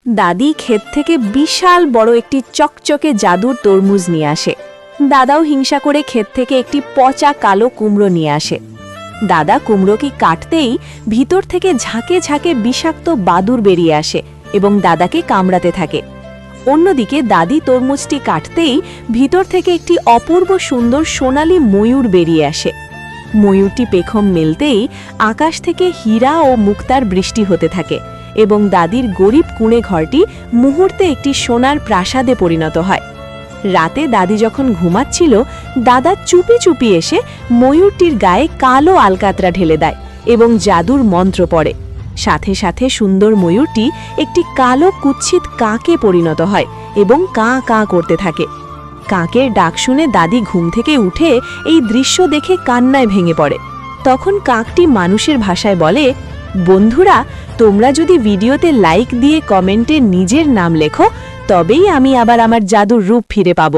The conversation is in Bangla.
দাদি ক্ষেত থেকে বিশাল বড় একটি চকচকে জাদুর তরমুজ নিয়ে আসে। দাদাও হিংসা করে ক্ষেত থেকে একটি পচা কালো কুমড়ো নিয়ে আসে। দাদা কুমড়োকে কাটতেই ভিতর থেকে ঝাঁকে ঝাঁকে বিষাক্ত বাদুড় বেরিয়ে আসে এবং দাদাকে কামড়াতে থাকে। অন্যদিকে দাদি তরমুজটি কাটতেই ভিতর থেকে একটি অপূর্ব সুন্দর সোনালী ময়ূর বেরিয়ে আসে। ময়ূরটি পেখম মেলতেই আকাশ থেকে হীরা ও মুক্তার বৃষ্টি হতে থাকে এবং দাদির গরিব কুঁড়ে ঘরটি মুহূর্তে একটি সোনার প্রাসাদে পরিণত হয়। রাতে দাদি যখন ঘুমাচ্ছিল, দাদা চুপি চুপি এসে ময়ূরটির গায়ে কালো আলকাতরা ঢেলে দেয় এবং জাদুর মন্ত্র পড়ে। সাথে সাথে সুন্দর ময়ূরটি একটি কালো কুৎসিত কাকে পরিণত হয় এবং কাঁ কাঁ করতে থাকে। কাকের ডাক শুনে দাদি ঘুম থেকে উঠে এই দৃশ্য দেখে কান্নায় ভেঙে পড়ে। তখন কাকটি মানুষের ভাষায় বলে, বন্ধুরা, তোমরা যদি ভিডিওতে লাইক দিয়ে কমেন্টে নিজের নাম লেখো, তবেই আমি আবার আমার জাদুর রূপ ফিরে পাবো।